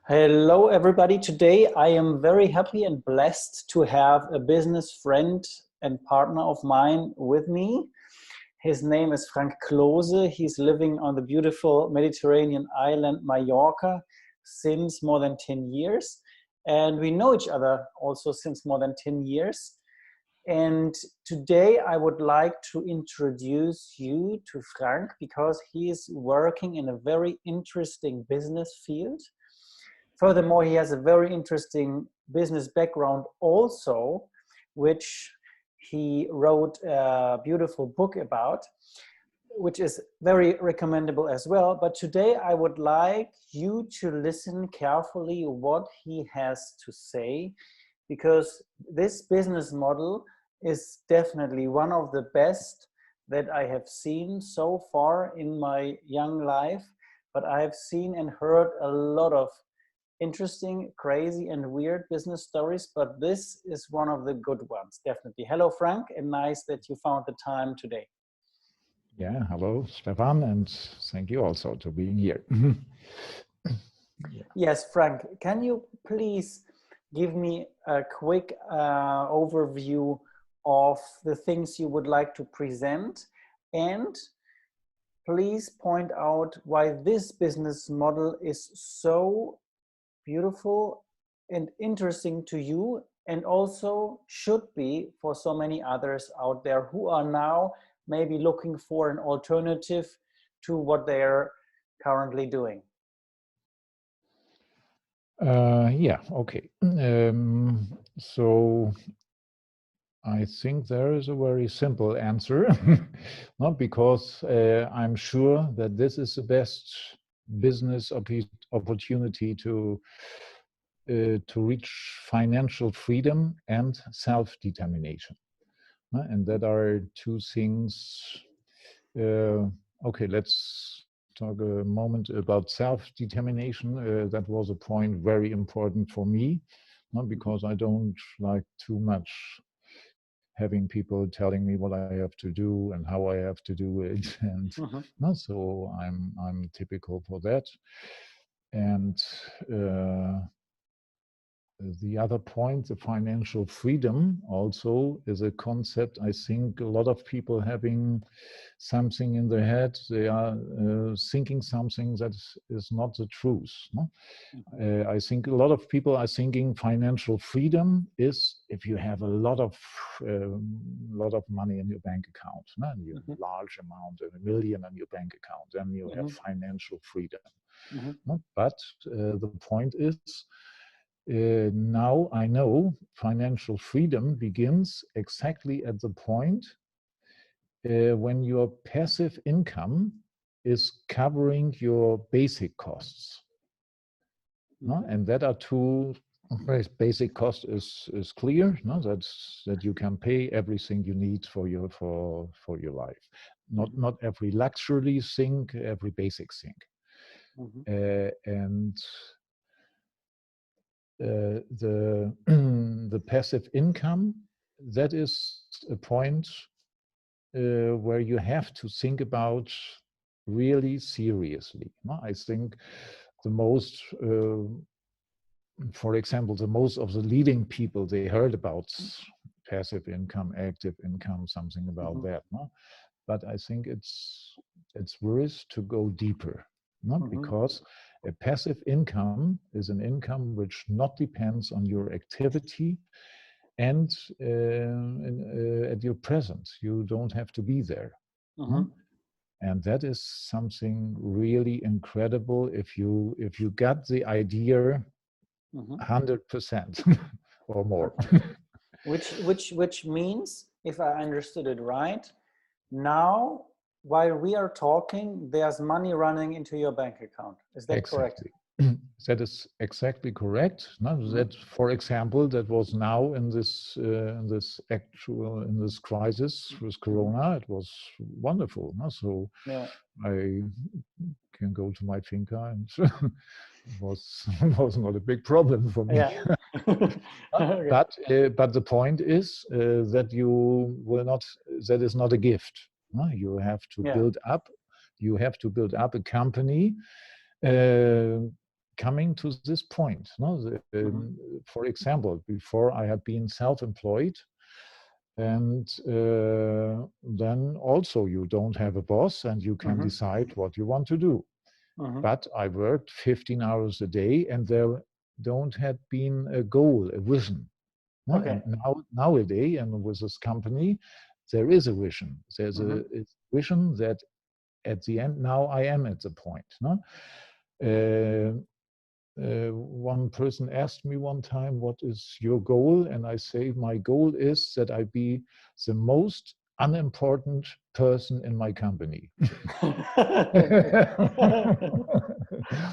Hello, everybody. Today I am very happy and blessed to have a business friend and partner of mine with me. His name is Frank Klose. He's living on the beautiful Mediterranean island Mallorca since more than 10 years. And we know each other also since more than 10 years. And today I would like to introduce you to Frank because he is working in a very interesting business field. Furthermore, he has a very interesting business background also, which he wrote a beautiful book about, which is very recommendable as well. But today I would like you to listen carefully what he has to say, because this business model is definitely one of the best that I have seen so far in my young life. But I have seen and heard a lot of interesting, crazy, and weird business stories, but this is one of the good ones, definitely. Hello, Frank, and nice that you found the time today. Yeah, hello, Stephan, and thank you also to being here. Yes, Frank, can you please give me a quick overview of the things you would like to present, and please point out why this business model is so beautiful and interesting to you, and also should be for so many others out there who are now maybe looking for an alternative to what they're currently doing. Yeah, okay. So I think there is a very simple answer, not because I'm sure that this is the best business opportunity to reach financial freedom and self-determination. And that are two things. Okay, let's talk a moment about self-determination. That was a point very important for me, not because I don't like too much having people telling me what I have to do and how I have to do it, and so I'm typical for that. And the other point, the financial freedom, also is a concept. I think a lot of people having something in their head, they are thinking something that is not the truth. No? I think a lot of people are thinking financial freedom is if you have a lot of money in your bank account, no? And you have a large amount, $1 million in your bank account, then you have financial freedom. No? But the point is, now I know financial freedom begins exactly at the point when your passive income is covering your basic costs. No? And that are two basic cost is clear, no? that you can pay everything you need for your life. Not every luxury thing, every basic thing. And the passive income, that is a point where you have to think about really seriously. No? I think the most, for example, the most of the leading people, they heard about passive income, active income, something about that. No? But I think it's worth to go deeper, not because a passive income is an income which not depends on your activity and at your presence. You don't have to be there. And that is something really incredible if you got the idea 100% or more. Which means, if I understood it right, now while we are talking, there's money running into your bank account. Is that correct? That is exactly correct. No, that, for example, that was now in this crisis with Corona, it was wonderful. No? So I can go to my finca, and it was not a big problem for me. But the point is that you will not. That is not a gift. No? You have to build up. You have to build up a company coming to this point. No? For example, before I had been self-employed, and then also you don't have a boss and you can decide what you want to do. But I worked 15 hours a day and there don't have been a goal, a vision. No? Okay. And nowadays, and with this company, there is a vision. There's a vision that at the end, now I am at the point. No? One person asked me one time, what is your goal? And I say, my goal is that I be the most unimportant person in my company.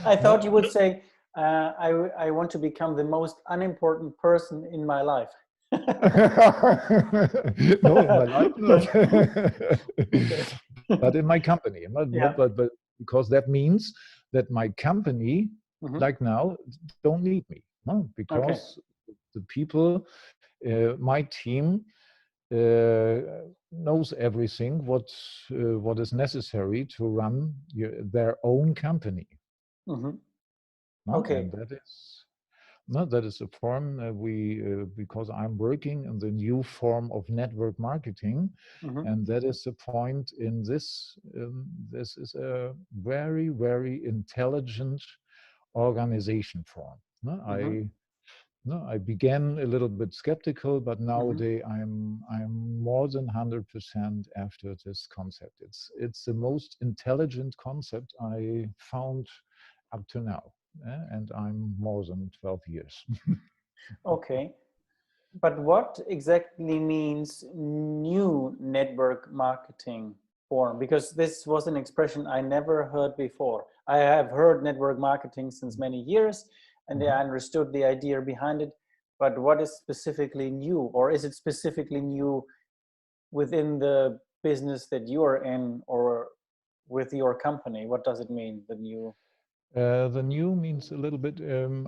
I thought you would say, I want to become the most unimportant person in my life. No, in my life, not. Okay. But in my company. Yeah. But because that means that my company, like now, don't need me. No? Okay. Because the people, my team, knows everything what is necessary to run their own company. No? Okay. And that is that is a form we because I'm working in the new form of network marketing, and that is the point in this. This is a very, very intelligent organization form. I began a little bit skeptical, but nowadays I'm more than 100% after this concept. It's the most intelligent concept I found up to now, and I'm more than 12 years. Okay. But what exactly means new network marketing form? Because this was an expression I never heard before. I have heard network marketing since many years, and I understood the idea behind it. But what is specifically new, or is it specifically new within the business that you are in, or with your company? What does it mean, the new? The new means a little bit.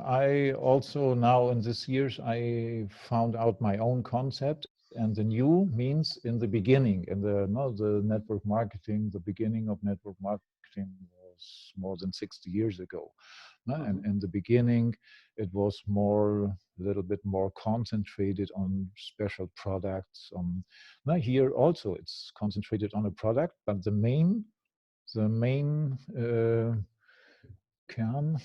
I also now in this years I found out my own concept, and the new means in the beginning, in the network marketing. The beginning of network marketing was more than 60 years ago, and in the beginning it was a little bit more concentrated on special products. Now here also it's concentrated on a product, but the main kern,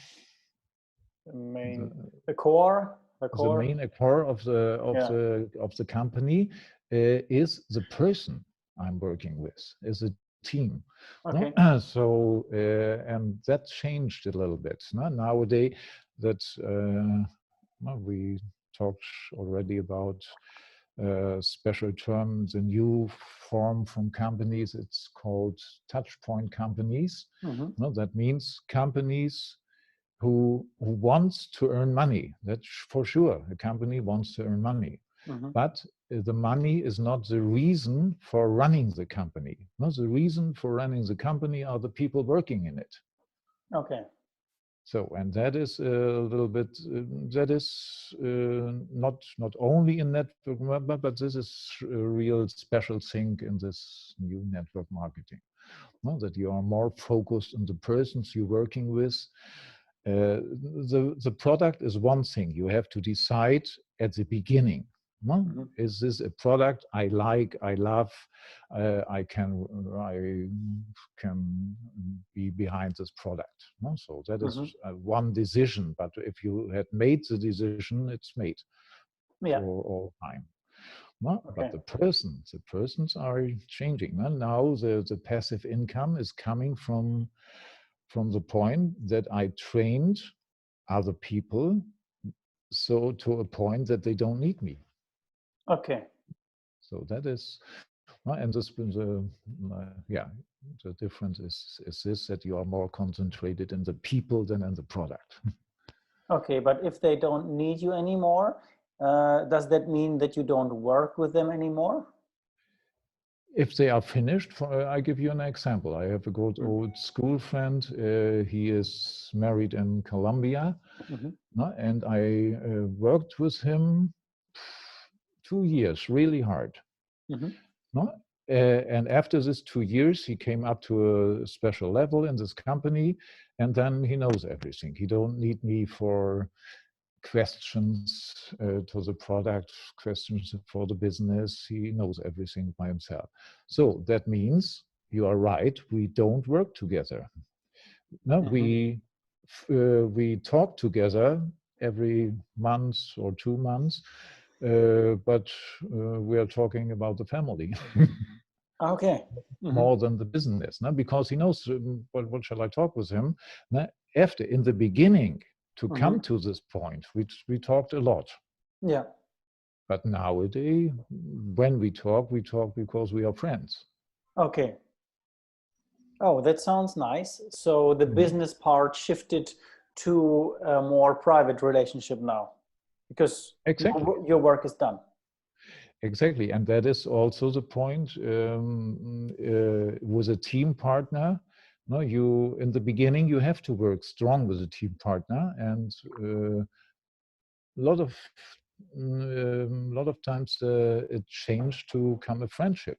The core, the main core of yeah. the company is the person I'm working with, is a team. No? Okay. So and that changed a little bit. No? Nowadays, that we talked already about special term, the new form from companies. It's called touchpoint companies. No? That means companies who wants to earn money. That's for sure. A company wants to earn money. But the money is not the reason for running the company. No, the reason for running the company are the people working in it. Okay. So, and that is a little bit, that is not only in network, but this is a real special thing in this new network marketing. No? That you are more focused on the persons you're working with. The product is one thing. You have to decide at the beginning. No? Is this a product I like, I love, I can be behind this product. No? So that is one decision. But if you had made the decision, it's made for all time. No? Okay. But the persons are changing. No? Now the passive income is coming from the point that I trained other people so to a point that they don't need me. Okay. So that is, and this the difference is this, that you are more concentrated in the people than in the product. Okay, but if they don't need you anymore, does that mean that you don't work with them anymore? If they are finished, I give you an example. I have a good old school friend. He is married in Colombia, and I worked with him 2 years, really hard. No? and after this 2 years, he came up to a special level in this company, and then he knows everything. He don't need me for questions to the product, questions for the business. He knows everything by himself. So that means you are right. We don't work together. No, we talk together every month or 2 months, but we are talking about the family. Okay. More than the business, no? Because he knows what shall I talk with him. No? After, in the beginning, to come to this point, we talked a lot. Yeah. But nowadays, when we talk because we are friends. Okay. Oh, that sounds nice. So the business part shifted to a more private relationship now, because Exactly. your work is done. Exactly, and that is also the point with a team partner. No, you in the beginning you have to work strong with a team partner, and lot of times it changed to become a friendship.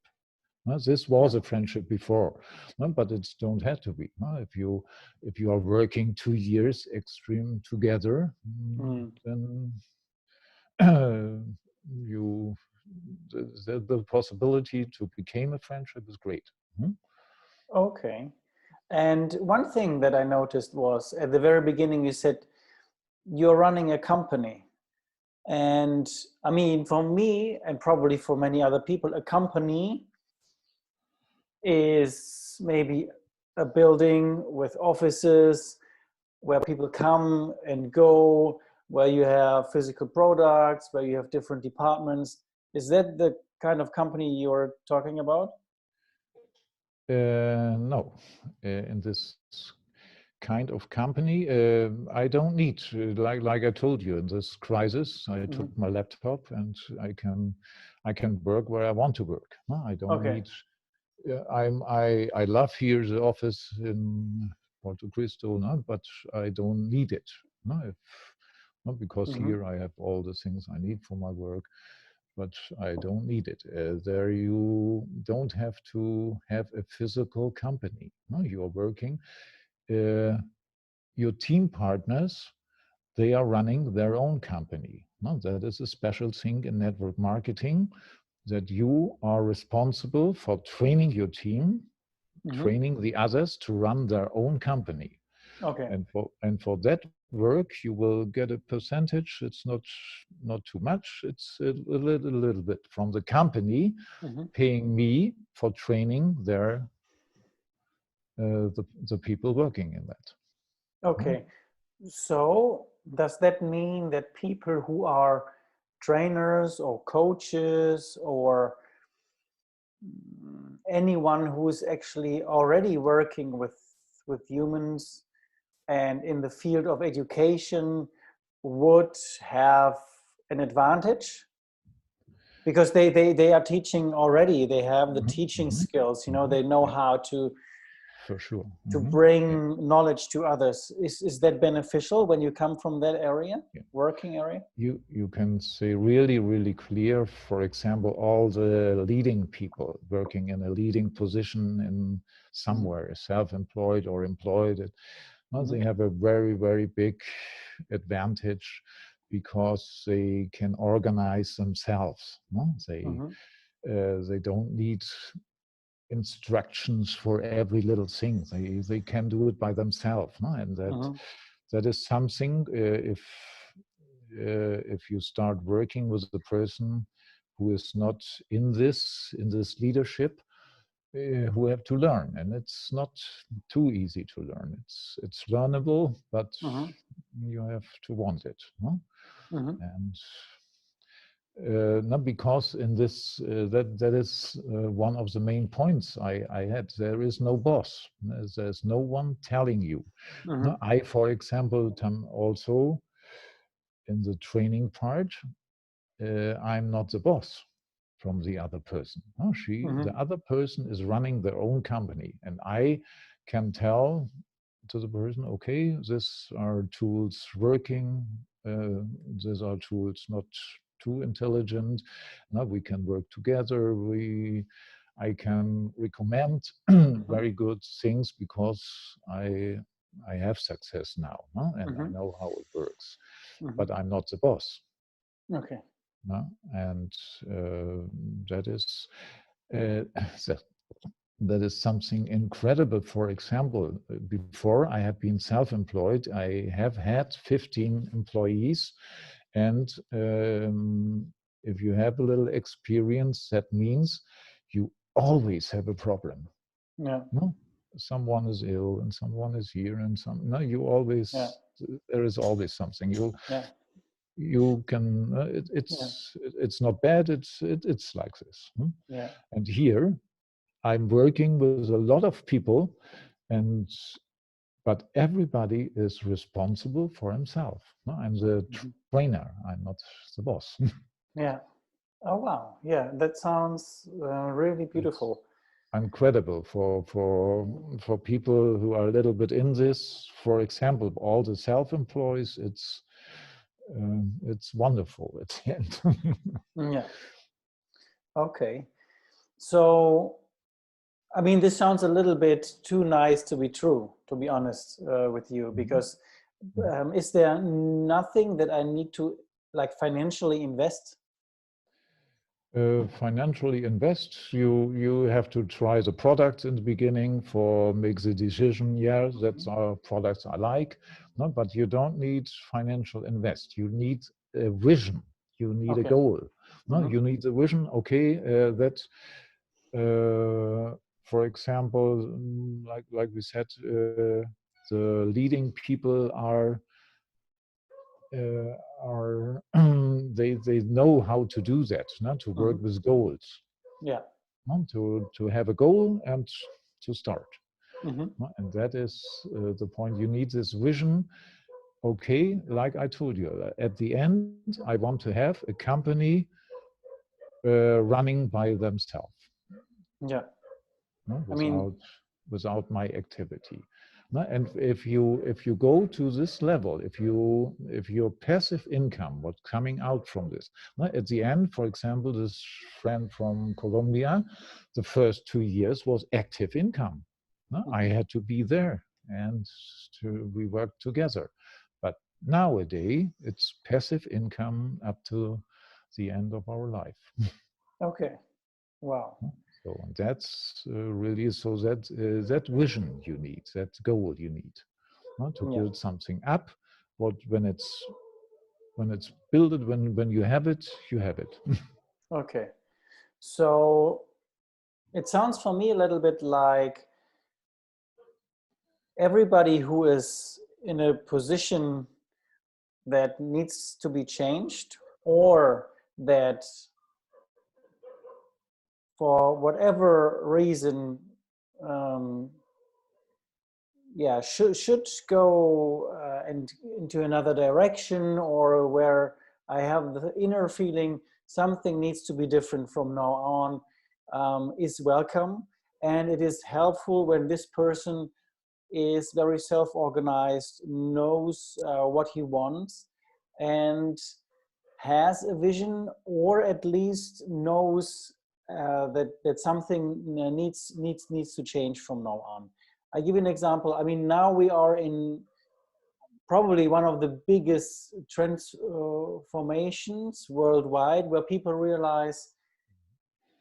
This was a friendship before, but it don't have to be. If you are working 2 years extreme together, then you the possibility to become a friendship is great. Okay. And one thing that I noticed was at the very beginning, you said you're running a company. And I mean, for me, and probably for many other people, a company is maybe a building with offices where people come and go, where you have physical products, where you have different departments. Is that the kind of company you're talking about? No, in this kind of company, I don't need, like I told you, in this crisis, I took my laptop and I can work where I want to work. I don't need. I love here the office in Porto Cristo, but I don't need it. Not because here I have all the things I need for my work, but I don't need it. There you don't have to have a physical company. You are working. Your team partners, they are running their own company. That is a special thing in network marketing, that you are responsible for training your team, training the others to run their own company. Okay. And for that work, you will get a percentage. It's not too much. It's a little bit from the company paying me for training their the people working in that. Okay. So does that mean that people who are trainers or coaches or anyone who's actually already working with humans and in the field of education would have an advantage? Because they are teaching already, they have the teaching skills, they know how to for sure bring knowledge to others. Is that beneficial when you come from that area, working area? You can say really clear, for example, all the leading people working in a leading position in somewhere, self-employed or employed, they have a very big advantage because they can organize themselves. They don't need instructions for every little thing. They can do it by themselves, and that is something. If you start working with a person who is not in this leadership, who have to learn, and it's not too easy to learn. It's learnable, but you have to want it, and. Not because in this that is one of the main points I had. There is no boss. There's no one telling you. I, for example, also in the training part, I'm not the boss from the other person. The other person is running their own company, and I can tell to the person, okay, these are tools working. These are tools not too intelligent. Now we can work together. I can recommend very good things because I have success now, no? And I know how it works. But I'm not the boss. Okay. No? And that is uh, that, that is something incredible. For example, before I have been self-employed, I have had 15 employees, and if you have a little experience, that means you always have a problem. Yeah. No, someone is ill, and someone is here, and no, you always there is always something. You can it's not bad. It's like this. Yeah. And here I'm working with a lot of people, and but everybody is responsible for himself. No? I'm the trainer. I'm not the boss. Yeah. Oh wow. Yeah, that sounds really It's beautiful. incredible for people who are a little bit in this. For example, all the self-employees. It's wonderful at the end. Yeah. Okay. So, I mean, this sounds a little bit too nice to be true, to be honest with you, because is there nothing that I need to like financially invest? Financially invest, you have to try the products in the beginning for make the decision. Yeah, that's our products I like. No, but you don't need financial invest. You need a vision. You need a Okay. goal. No, you need a vision. Okay, that for example, like we said, the leading people are they know how to do that, not to work with goals, Yeah. to have a goal and to start. Mm-hmm. And that is the point. You need this vision. Okay, like I told you, at the end, I want to have a company running by themselves, Yeah. no, I mean, without my activity. No, and if you go to this level, if your passive income, what's coming out from this, no, at the end, for example, this friend from Colombia, the first 2 years was active income. No, I had to be there and we worked together. But nowadays, it's passive income up to the end of our life. okay. Wow. So and that's really so that vision you need, that goal you need, to Yeah. build something up. What when it's built, when you have it, you have it. Okay. So it sounds for me a little bit like everybody who is in a position that needs to be changed, or that for whatever reason um, should go and into another direction, or where I have the inner feeling something needs to be different from now on, is welcome. And it is helpful when this person is very self-organized, knows what he wants, and has a vision, or at least knows that something needs to change from now on. I give you an example. I mean, now we are in probably one of the biggest transformations worldwide, where people realize,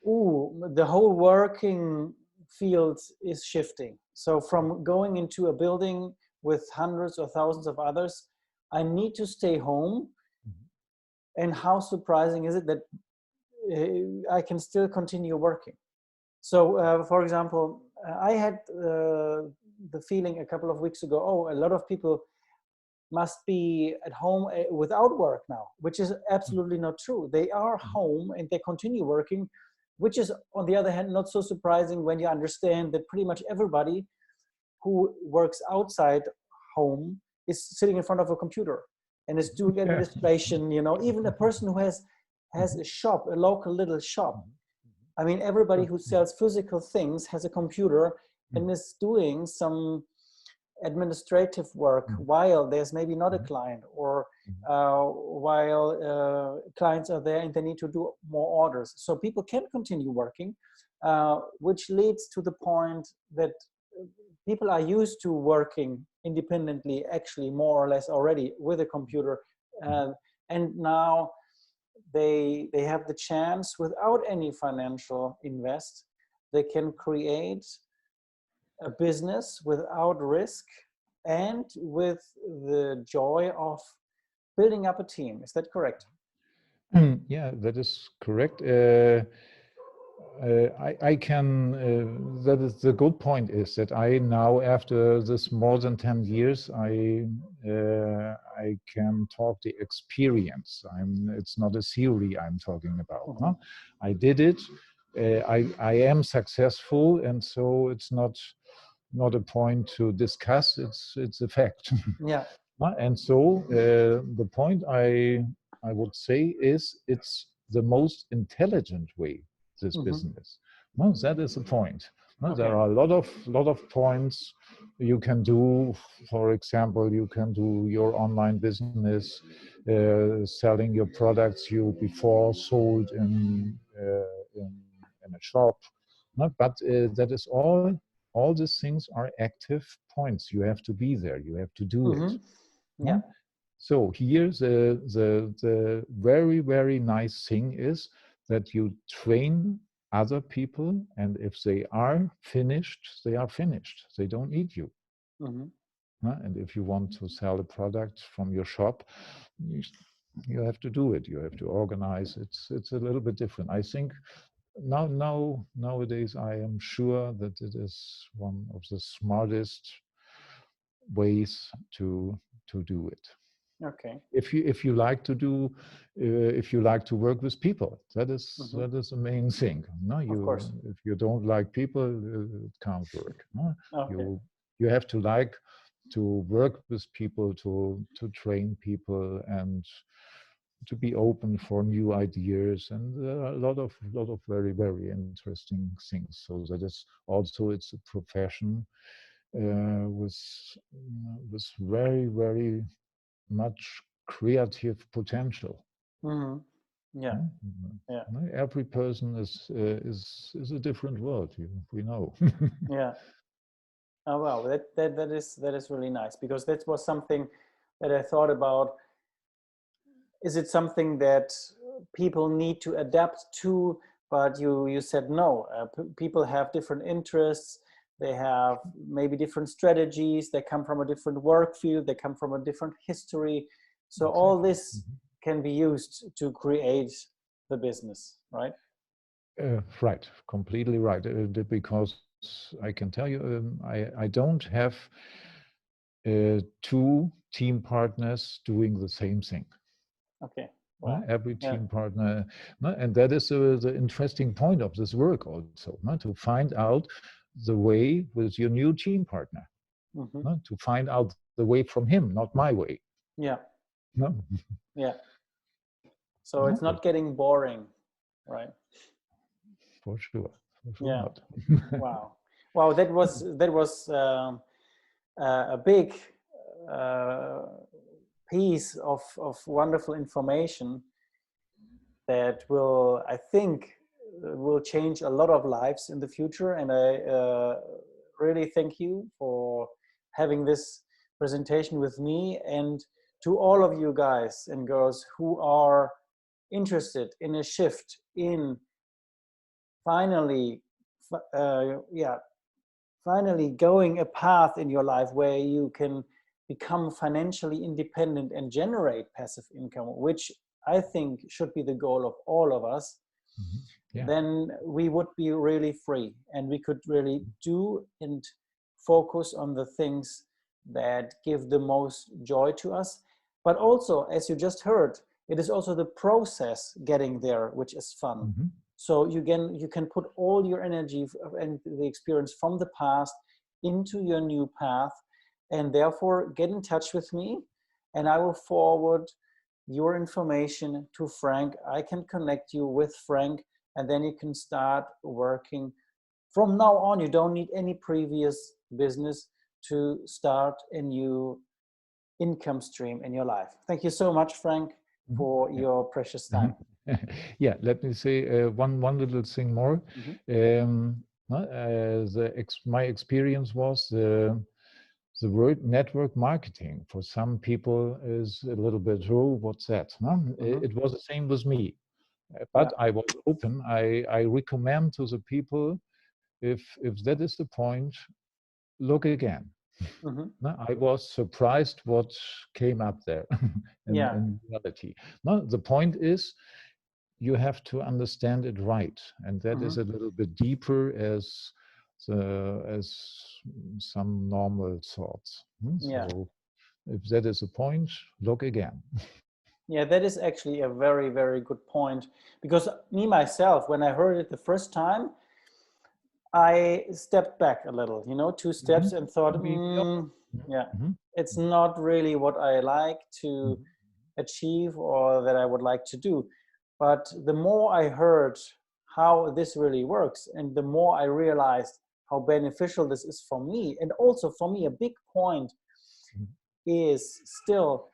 ooh, the whole working field is shifting. So from going into a building with hundreds or thousands of others, I need to stay home. And how surprising is it that I can still continue working? So, for example, I had the feeling a couple of weeks ago, oh, a lot of people must be at home without work now, which is absolutely not true. They are home and they continue working, which is, on the other hand, not so surprising when you understand that pretty much everybody who works outside home is sitting in front of a computer and is doing administration. You know, even a person who has a shop, a local little shop. I mean, everybody who sells physical things has a computer and is doing some administrative work while there's maybe not a client, or while clients are there and they need to do more orders. So people can continue working. which leads to the point that people are used to working independently, actually more or less already with a computer, and now they have the chance, without any financial invest, they can create a business without risk and with the joy of building up a team. Is that correct? Yeah, that is correct. I can, that is the good point, is that I now, after this more than 10 years, I can talk the experience. It's not a theory I'm talking about. Mm-hmm. Huh? I did it. I am successful, and so it's not a point to discuss. It's a fact. Yeah. And so the point I would say is it's the most intelligent way, this Mm-hmm. business. No, that is the point. No, Okay. there are a lot of points you can do. For example, you can do your online business, selling your products you before sold in a shop. No, but that is all these things are active points. You have to be there. You have to do it. Yeah. So here the very nice thing is that you train other people, and if they are finished, they are finished. They don't need you. And if you want to sell a product from your shop, you have to do it. You have to organize. It's a little bit different. I think nowadays I am sure that it is one of the smartest ways to do it. Okay. If you like to do, if you like to work with people, that is the main thing. No, Of course. if you don't like people, it can't work. No? Okay. You have to like to work with people, to train people, and to be open for new ideas, and a lot of very interesting things. So that is also, it's a profession with very much creative potential. Yeah. Yeah. Every person is a different world. We know. Yeah. Oh wow, that is really nice, because that was something that I thought about. Is it something that people need to adapt to? But you said no. People have different interests. They have maybe different strategies. They come from a different work field. They come from a different history. So Exactly. all this can be used to create the business, right? Right, completely right. Because I can tell you, I don't have two team partners doing the same thing. Okay. Wow. Every team partner, and that is the interesting point of this work also, to find out the way with your new team partner, to find out the way from him, not my way. Yeah. No. Yeah. So it's not getting boring, right? For sure. Yeah. Not. Wow. Wow. That was a big piece of wonderful information that will, I think, will change a lot of lives in the future. And I really thank you for having this presentation with me, and to all of you guys and girls who are interested in a shift in finally finally going a path in your life where you can become financially independent and generate passive income, which I think should be the goal of all of us. Then we would be really free, and we could really do and focus on the things that give the most joy to us. But also, as you just heard, it is also the process getting there which is fun. So you can put all your energy and the experience from the past into your new path, and therefore get in touch with me, and I will forward your information to Frank. I can connect you with Frank, and then you can start working. From now on, you don't need any previous business to start a new income stream in your life. Thank you so much, Frank, for your precious time. Yeah, let me say one little thing more. My experience was the word network marketing for some people is a little bit, oh, what's that? No? It was the same with me, Yeah. but I was open. I recommend to the people, if that is the point, look again. No, I was surprised what came up there Yeah. in reality. No, the point is you have to understand it right, and that is a little bit deeper as some normal thoughts. Yeah. So if that is a point, look again. Yeah, that is actually a very, very good point. Because me, myself, when I heard it the first time, I stepped back a little, 2 steps, and thought, Maybe the opposite. yeah, Mhm, it's not really what I like to mhm, achieve or that I would like to do. But the more I heard how this really works, and the more I realized how beneficial this is for me, and also for me, a big point mhm, is still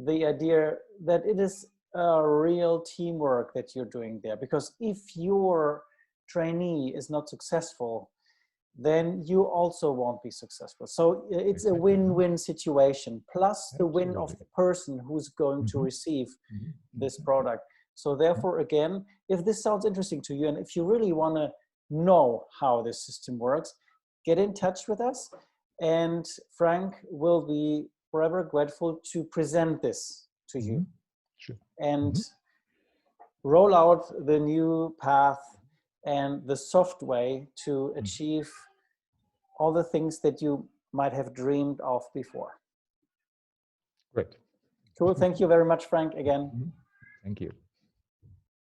the idea that it is a real teamwork that you're doing there. Because if your trainee is not successful, then you also won't be successful. So it's a exactly. win-win situation, plus the win of Absolutely. the person who's going to Mhm, receive mhm, this exactly. product. So therefore, again, if this sounds interesting to you, and if you really want to know how this system works, get in touch with us. And Frank will be forever grateful to present this to you Mhm, sure. and Mhm, roll out the new path and the soft way to mhm. achieve all the things that you might have dreamed of before. Great. Cool. Thank you very much, Frank, again. Mhm. Thank you.